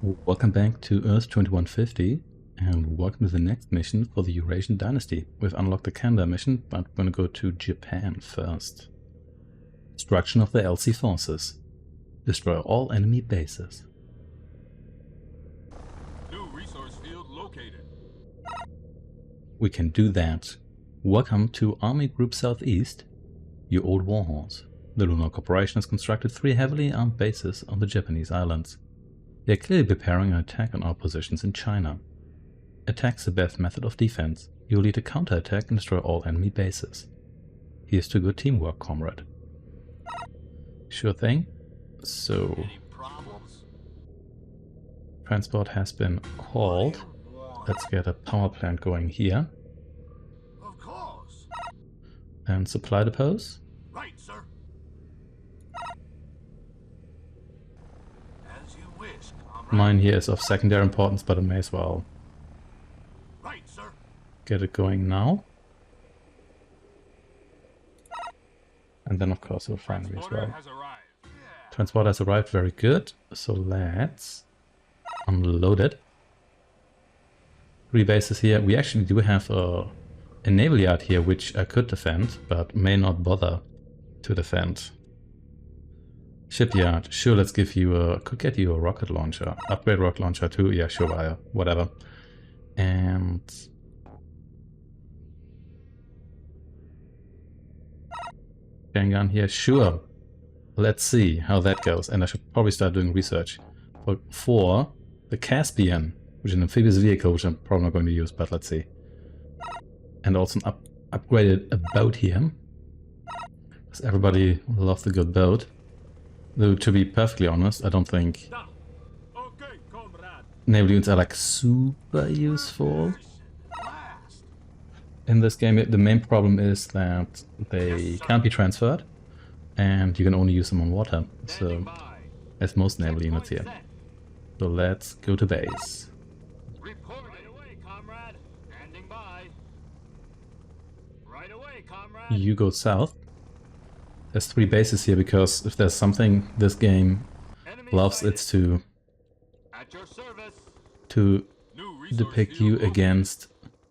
Welcome back to Earth 2150 and welcome to the next mission for the Eurasian Dynasty. We've unlocked the Canada mission, but we're going to go to Japan first. Destruction of the LC forces. Destroy all enemy bases. New resource field located. We can do that. Welcome to Army Group Southeast, your old warhorse. The Lunar Corporation has constructed 3 heavily armed bases on the Japanese islands. They are clearly preparing an attack on our positions in China. Attack's the best method of defense. You will lead a counterattack and destroy all enemy bases. Here's to good teamwork, comrade. Sure thing. So, transport has been called. Let's get a power plant going here. Of course. And supply depots. Right, sir. As you wish, comrade. Mine here is of secondary importance, but I may as well Right, sir. get it going now. And then of course the refinery as well. Has arrived. Transport has arrived, very good. So let's unload it. 3 bases here. We actually do have a naval yard here which I could defend, but may not bother to defend. Shipyard, sure, let's give you a, could get you a rocket launcher. Upgrade rocket launcher too, yeah, sure, whatever. And gun here, sure. Let's see how that goes. And I should probably start doing research for the Caspian, which is an amphibious vehicle, which I'm probably not going to use, but let's see. And also an upgraded boat here, because everybody loves a good boat. Though, to be perfectly honest, I don't think Okay, comrade. naval units are like super useful in this game. The main problem is that they can't be transferred, and you can only use them on water. So, as most naval units here. So let's go to base. Report right away, comrade. Standing by. Right away, comrade. You go south. There's 3 bases here because if there's something this game Enemy loves, sighted. it's to At your service. to New resource depict field you located. against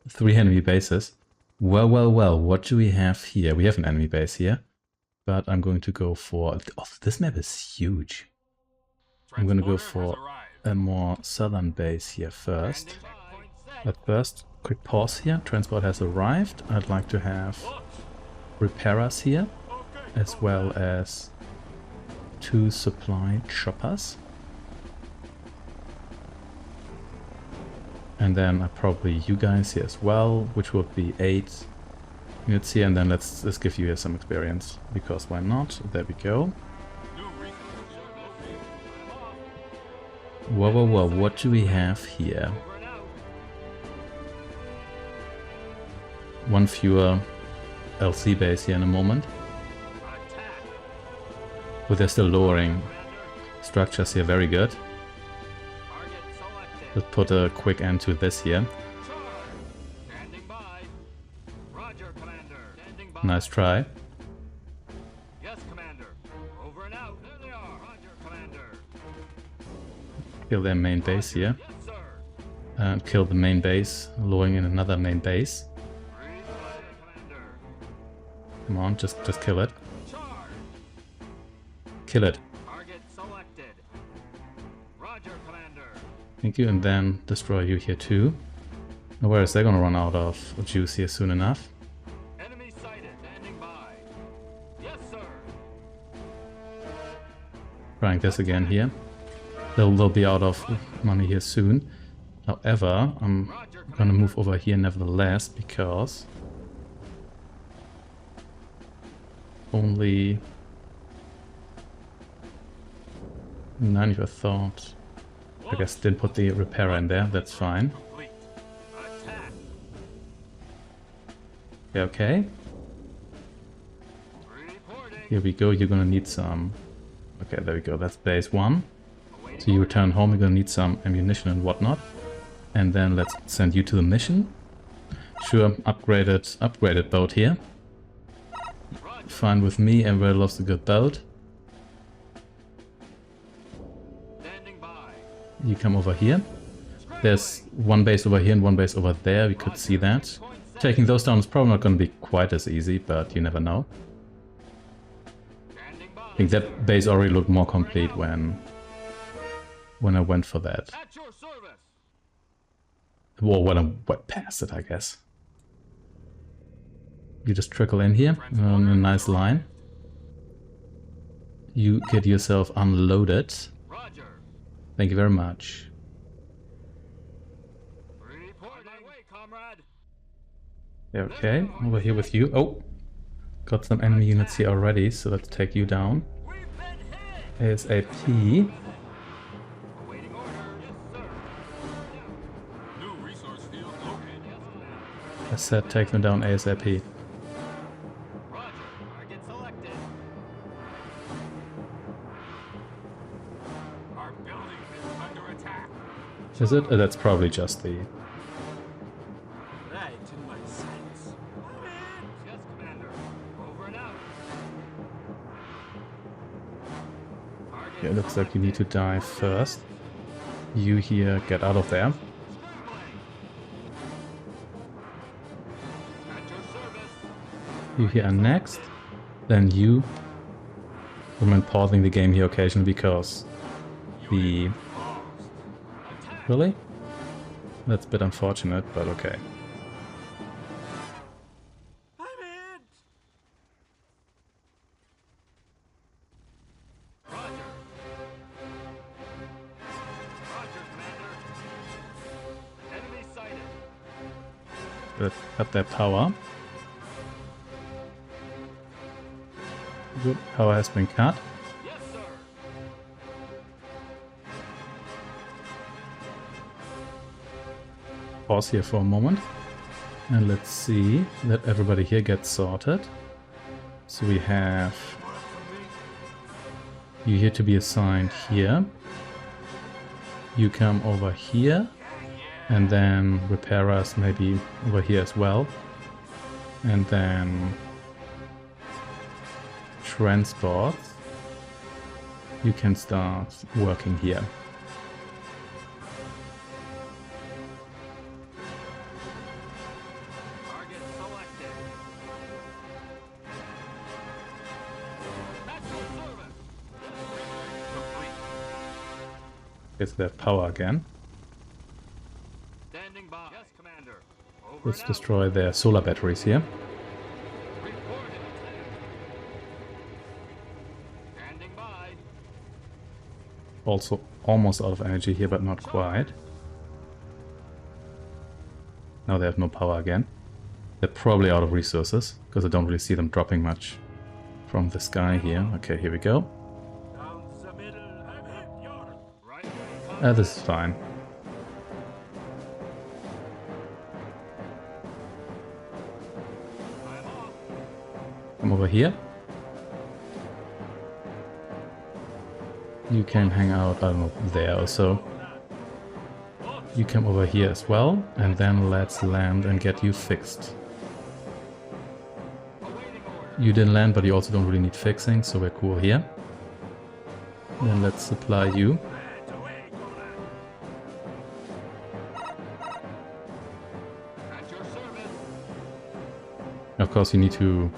3 enemy bases. Well, what do we have here? We have an enemy base here, but I'm going to go for... Oh, this map is huge. I'm going to go Transporter has for arrived. a more southern base here first. Standing by. But first, quick pause here. Transport has arrived. I'd like to have repairers here, Okay. as well as 2 supply choppers. And then probably you guys here as well, which would be 8 units here. And then let's give you here some experience, because why not? There we go. New resource field located. Whoa, what do we have here? Over and out. 1 fewer LC base here in a moment. Attack. But they're still lowering Commander. structures here, very good. Target selected. Let's put a quick end to this here. Charge. Standing by. Roger, Commander. Standing by. Nice try. Yes, Commander. Over and out. There they are. Roger, Commander. Kill their main base here. Yes, sir. And kill the main base, lowering in another main base. Breathe fire, Commander. Come on, just kill it. Charge. Kill it. Target selected. Roger, Commander. Thank you, and then destroy you here too. Now where is they gonna run out of juice here soon enough? Enemy sighted. Standing by. Yes, sir. Trying this again here. They'll be out of money here soon. However, I'm Roger, gonna Commander. move over here nevertheless, because only 90 I thought. I guess didn't put the repairer in there, that's fine. Complete. Attack. Yeah, okay. Reporting. Here we go, you're gonna need some... Okay, there we go, that's base 1. Awaiting So you order. return home, you're gonna need some ammunition and whatnot. And then let's send you to the mission. Sure, upgraded boat here. Roger. Fine with me, everybody loves a good boat. You come over here. There's one base over here and one base over there. We could see that. Taking those down is probably not going to be quite as easy, but you never know. I think that base already looked more complete when I went for that. At your service. Well, when I went past it, I guess. You just trickle in here on a nice line. You get yourself unloaded. Roger. Thank you very much. Report my way, comrade. Okay, over here with you. Oh, got some enemy units here already, so let's take you down. We've been hit. ASAP. Awaiting order. Yes, sir. New resource field located. Yes, commander. I said take them down ASAP. Roger. Target selected. Our building is under attack. Is it? That's probably just the... Right in my sights. Yes, commander. Over and out. Yeah, it looks like you need to die first. You here, get out of there. At your service. You here are next. Then you... I'm pausing the game here occasionally because the... Really? That's a bit unfortunate, but okay. I'm in. Roger. Roger, commander. Enemy sighted. Good. Got their power. Good. Power has been cut. Yes, sir. Pause here for a moment. And let's see that everybody here gets sorted. So we have you here to be assigned here. You come over here. And then repairers maybe over here as well. And then transports. You can start working here. Target selected. At your service. Complete. Gets their power again. Standing by. Yes, commander. Over Let's and out. destroy their solar batteries here. Reporting. Standing by. Also almost out of energy here, but not quite. Now they have no power again. They're probably out of resources, because I don't really see them dropping much from the sky here. Okay, here we go. Down the middle. I'm hit. Your right. This is fine. I'm off. Come over here. You can hang out, I don't know, there or so. You come over here as well, and then let's land and get you fixed. Awaiting order. You didn't land, but you also don't really need fixing, so we're cool here. Then let's supply you. At your service. Of course, you need to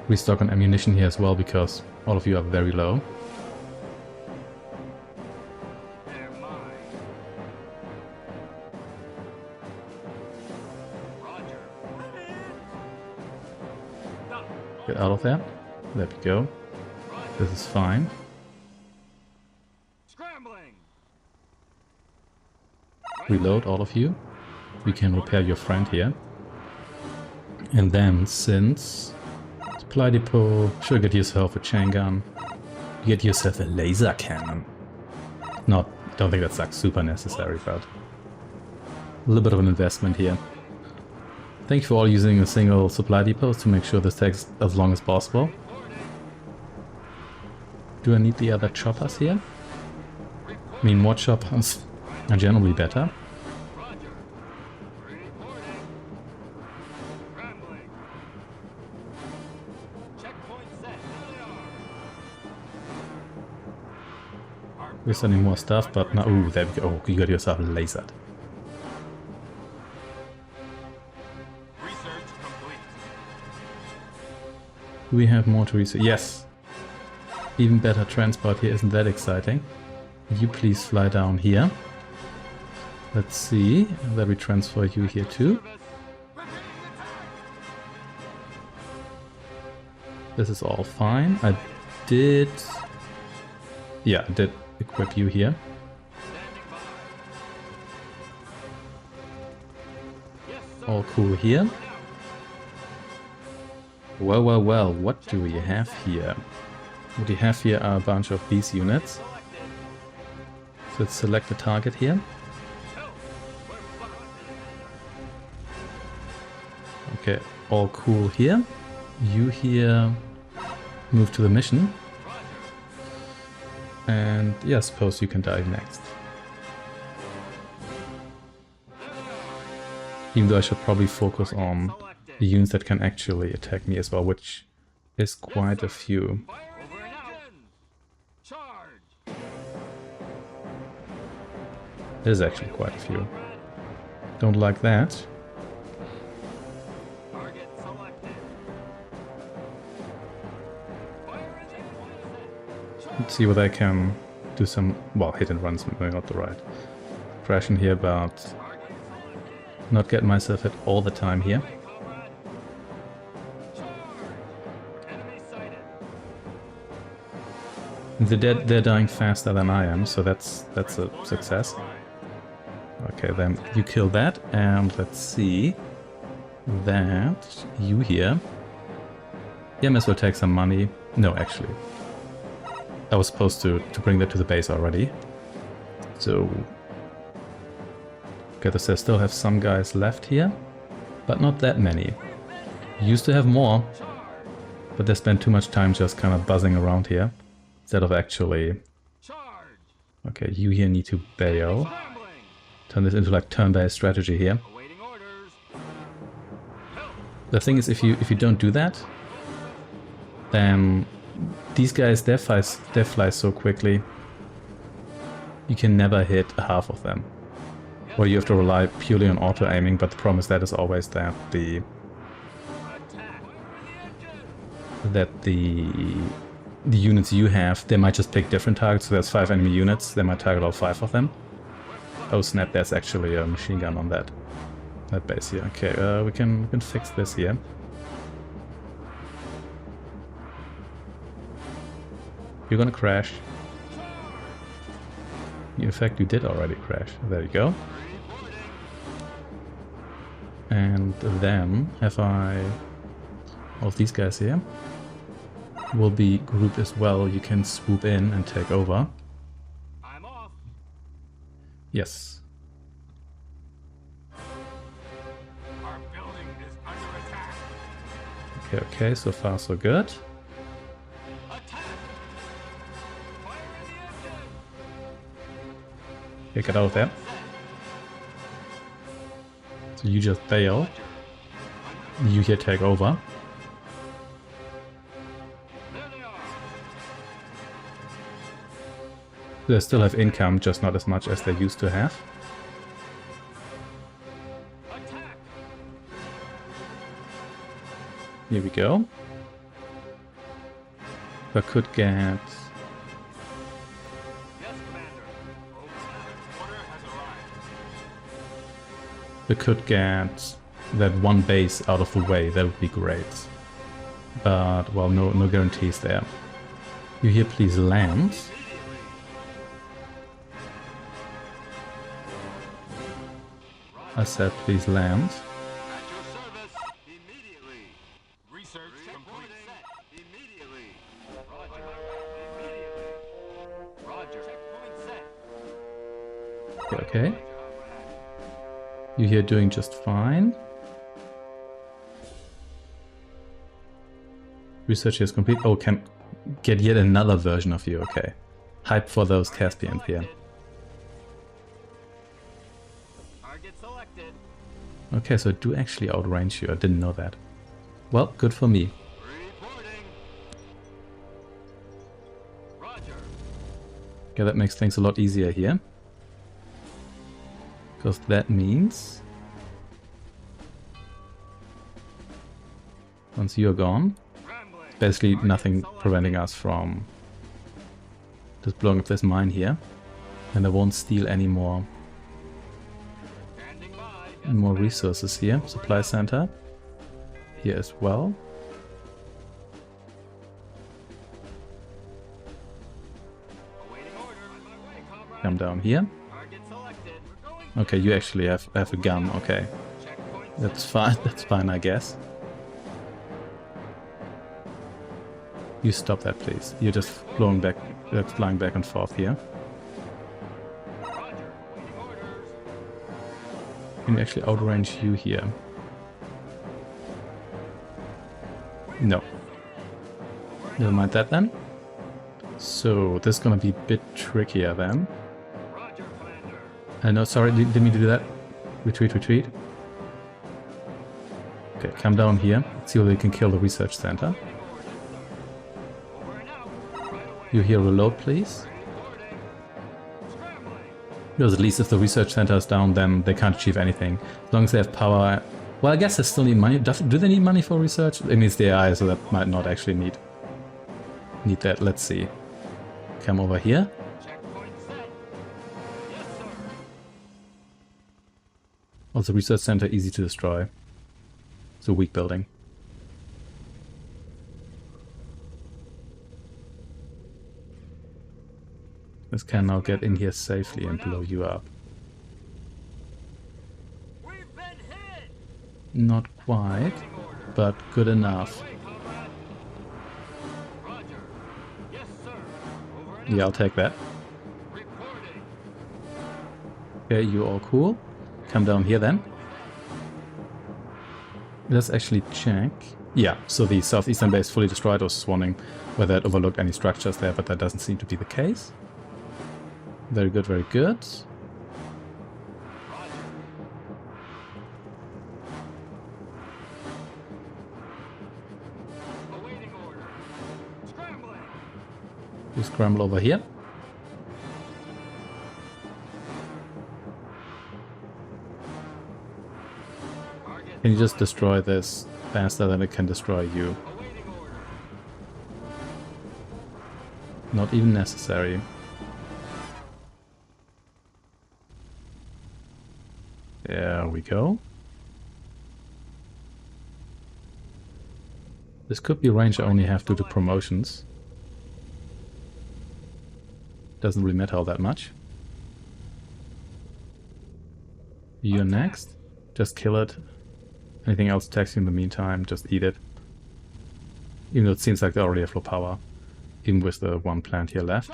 restock on ammunition here as well, because all of you are very low. They're mine. Roger. Get out of there. There we go. This is fine. Scrambling. Reload all of you. We can repair your friend here. And then, since supply depot, sure, get yourself a chain gun. Get yourself a laser cannon. Not, don't think that's like super necessary, but a little bit of an investment here. Thank you for all using a single supply depot to make sure this takes as long as possible. Do I need the other choppers here? I mean, more choppers are generally better. Roger. Reporting. Scrambling. Checkpoint set. There they are. Our We're sending more stuff, but now... Ooh, there we go. Oh, you got yourself lasered. Research complete. Do we have more to research? Yes! Even better transport here, isn't that exciting? You please fly down here. Let's see, that we transfer you here too. This is all fine. I did... Yeah, I did equip you here. All cool here. Well, well, well, what do we have here? What we have here are a bunch of these units. So let's select a target here. Okay, all cool here. You here move to the mission. And yeah, I suppose you can dive next. Even though I should probably focus on the units that can actually attack me as well, which is quite a few. There's actually quite a few. Don't like that. Let's see whether I can do some, well, hit and runs, maybe not the right impression here, but not get myself hit all the time here. They're dying faster than I am, so that's a success. Okay, then you kill that, and let's see that you here. Yeah, might as well take some money. No, actually. I was supposed to bring that to the base already. So... Okay, so I still have some guys left here, but not that many. Used to have more, but they spend too much time just kind of buzzing around here, instead of actually... Okay, you here need to bail. Turn this into like turn-based strategy here. The thing is, if you don't do that, then these guys, they fly so quickly, you can never hit half of them. Or you have to rely purely on auto-aiming, but the problem is that is always that the units you have, they might just pick different targets. So there's 5 enemy units, they might target all 5 of them. Oh snap, there's actually a machine gun on that base here. Okay, we can fix this here. You're gonna crash. In fact, you did already crash. There you go. And then, have I... all of these guys here will be grouped as well. You can swoop in and take over. I'm off. Yes. Our building is under attack. Okay, so far so good. Okay, get out of there. So you just bail. You here take over. They still have income, just not as much as they used to have. Here we go. I could get... We could get that one base out of the way, that would be great. But, well, no guarantees there. You here please land. I said please land. At your service immediately. Research completing immediately. Roger. Immediately. Roger. Checkpoint set. Okay. You here doing just fine. Research is complete. Oh, can get yet another version of you. Okay. Hype for those Caspians here. Target selected. Okay, so I do actually outrange you. I didn't know that. Well, good for me. Reporting. Roger. Okay, that makes things a lot easier here. Because that means... once you're gone, basically nothing preventing us from just blowing up this mine here. And I won't steal any more resources here. Supply center here as well. Come down here. Okay, you actually have a gun. Okay, that's fine. That's fine, I guess. You stop that, please. You're just flying back and forth here. Can you actually outrange you here? No. Never mind that then. So this is gonna be a bit trickier then. No, sorry, didn't mean to do that. Retreat, retreat. Okay, come down here. Let's see whether we can kill the research center. You here reload, please. Because at least if the research center is down, then they can't achieve anything. As long as they have power... well, I guess they still need money. Do they need money for research? It needs the AI, so that might not actually need that. Let's see. Come over here. Also, research center easy to destroy. It's a weak building. This can now get in here safely and blow you up. Not quite, but good enough. Yeah, I'll take that. Okay, you all cool. Come down here then. Let's actually check. Yeah, so the southeastern base fully destroyed. I was just wondering whether it overlooked any structures there, but that doesn't seem to be the case. Very good, very good. You scramble over here. Can you just destroy this faster than it can destroy you? Not even necessary. There we go. This could be range I only have due to promotions. Doesn't really matter all that much. You're next. Just kill it. Anything else attacks you in the meantime, just eat it. Even though it seems like they already have low power. Even with the one plant here left.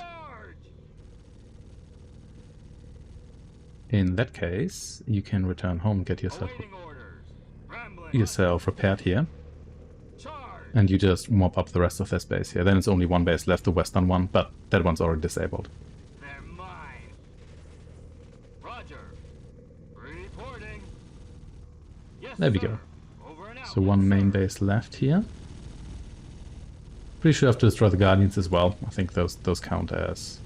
In that case, you can return home, get yourself repaired here. And you just mop up the rest of this base here. Then it's only one base left, the western one, but that one's already disabled. They're mine. Roger. Reporting. Yes, there we go. So one main base left here. Pretty sure I have to destroy the Guardians as well. I think those count as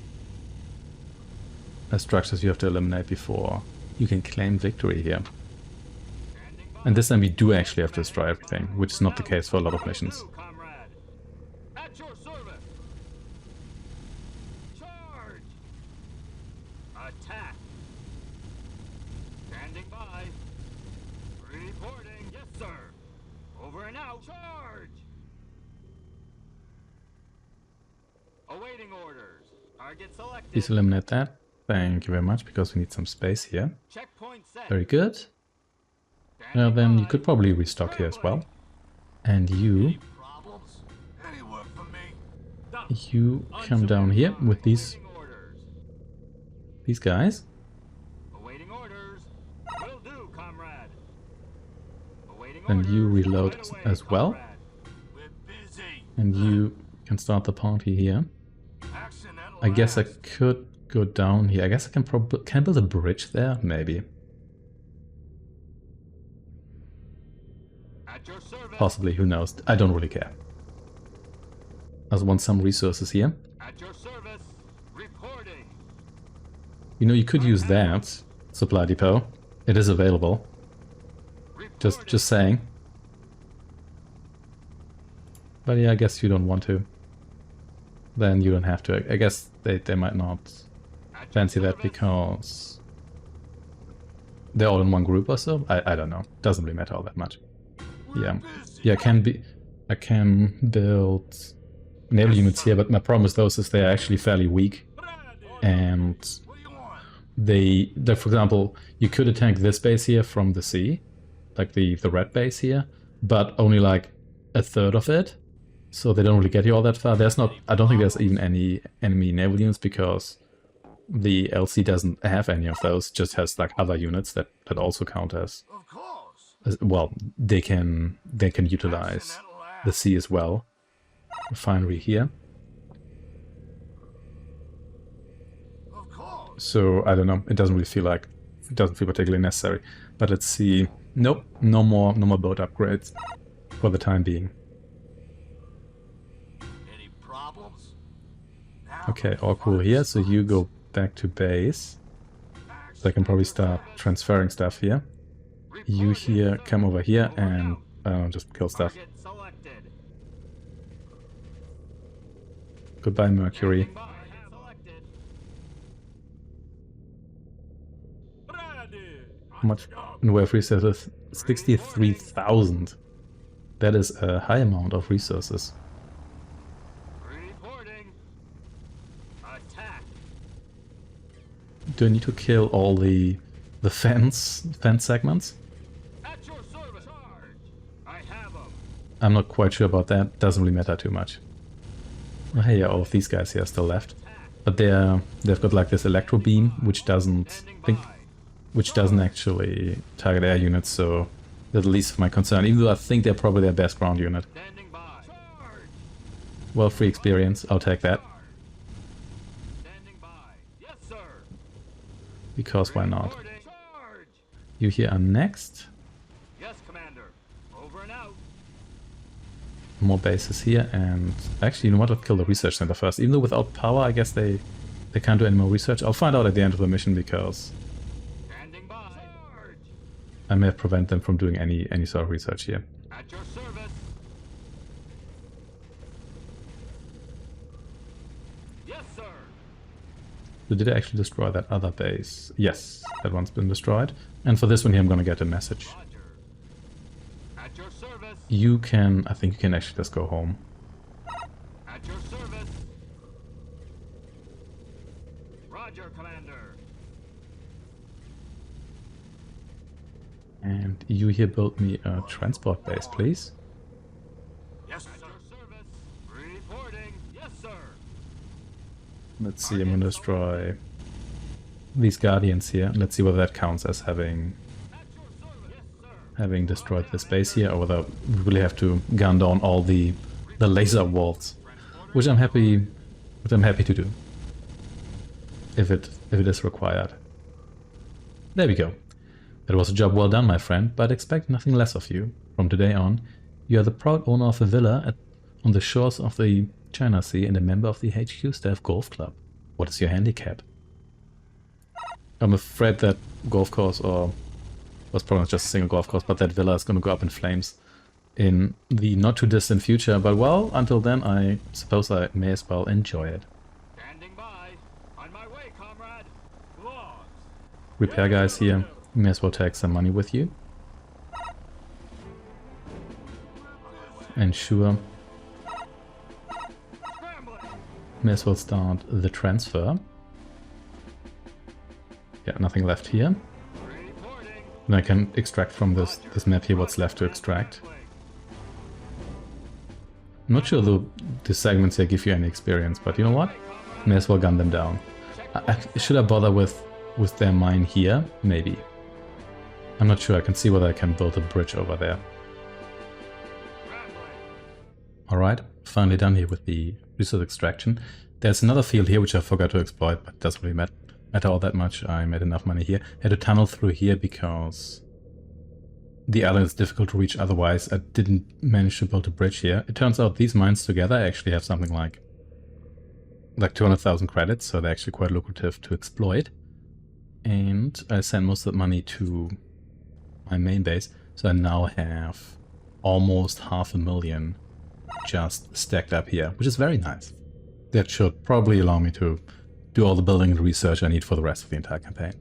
structures you have to eliminate before you can claim victory here. And this time we do actually have to destroy everything, which is not the case for a lot of missions. At your service. Charge. Attack. Standing by. Reporting. Yes, sir. Over and out. Charge. Awaiting orders. Target selected. Please eliminate that. Thank you very much, because we need some space here. Checkpoint set. Very good. Now then, you could probably restock here as well. And you come down here with these guys. Awaiting orders. Will do, comrade. And you reload as well. And you can start the party here. I guess I could go down here. I guess I can build a bridge there, maybe. Possibly, who knows? I don't really care. I just want some resources here. At your service. Reporting. You know, you could use that supply depot. It is available. Just saying. But yeah, I guess you don't want to. Then you don't have to. I guess they might not fancy that because they're all in one group or so. I don't know. Doesn't really matter all that much. Yeah. Yeah, I can build naval units here, but my problem with those is they're actually fairly weak. And they for example, you could attack this base here from the sea, like the red base here, but only like a third of it. So they don't really get you all that far. There's not, I don't think there's even any enemy naval units because the LC doesn't have any of those, just has like other units that also count as well, they can utilize the sea as well. Refinery here. So I don't know, it doesn't feel particularly necessary. But let's see. Nope, no more boat upgrades for the time being. Any problems? Okay, all cool here, so you go back to base. So I can probably start transferring stuff here. You here, come over here and just kill stuff. Goodbye, Mercury. How much in the way of resources? 63,000. That is a high amount of resources. Do I need to kill all the fence segments? I'm not quite sure about that. Doesn't really matter too much. Oh, hey, all of these guys here are still left, but they've got like this electro beam, which doesn't actually target air units. So that's the least of my concern. Even though I think they're probably their best ground unit. Well, free experience. I'll take that. Because why not? You here are next. Yes, Commander. Over and out. More bases here, and actually, you know what? I'll kill the research center first. Even though without power, I guess they can't do any more research. I'll find out at the end of the mission because I may prevent them from doing any sort of research here. At your service. Yes, sir. So did I actually destroy that other base? Yes, that one's been destroyed. And for this one here, I'm gonna get a message. At your service. You can, I think you can actually just go home. At your service. Roger, Commander. And you here build me a transport base, please. Yes, sir. At your service. Reporting. Yes, sir. Let's see, I'm gonna destroy these guardians here. Let's see whether that counts as having destroyed this base here, or whether we really have to gun down all the laser walls, which I'm happy to do if it is required. There we go. That was a job well done, my friend, but expect nothing less of you. From today on, you are the proud owner of a villa on the shores of the China Sea and a member of the HQ Staff Golf Club. What is your handicap? I'm afraid that golf course, or was probably not just a single golf course, but that villa is going to go up in flames in the not too distant future. But well, until then, I suppose I may as well enjoy it. Standing by. On my way, comrade. Logs. Repair guys here, you may as well take some money with you. And sure, may as well start the transfer. Yeah, nothing left here. Then I can extract from this map here what's left to extract. I'm not sure though the segments here give you any experience, but you know what? May as well gun them down. Should I bother with their mine here? Maybe. I'm not sure. I can see whether I can build a bridge over there. Alright, finally done here with the resource extraction. There's another field here which I forgot to exploit, but doesn't really matter all that much. I made enough money here. I had to tunnel through here because the island is difficult to reach otherwise. I didn't manage to build a bridge here. It turns out these mines together actually have something like 200,000 credits, so they're actually quite lucrative to exploit. and I sent most of the money to my main base, so I now have almost 500,000 just stacked up here, which is very nice. That should probably allow me to do all the building and research I need for the rest of the entire campaign.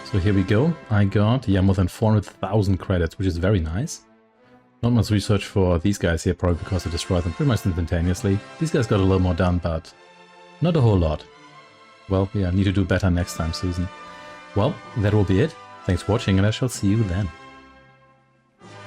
So here we go. I got, yeah, more than 400,000 credits, which is very nice. Not much research for these guys here, probably because I destroyed them pretty much instantaneously. These guys got a little more done, but not a whole lot. Well, yeah, I need to do better next time, Susan. Well, that will be it. Thanks for watching, and I shall see you then.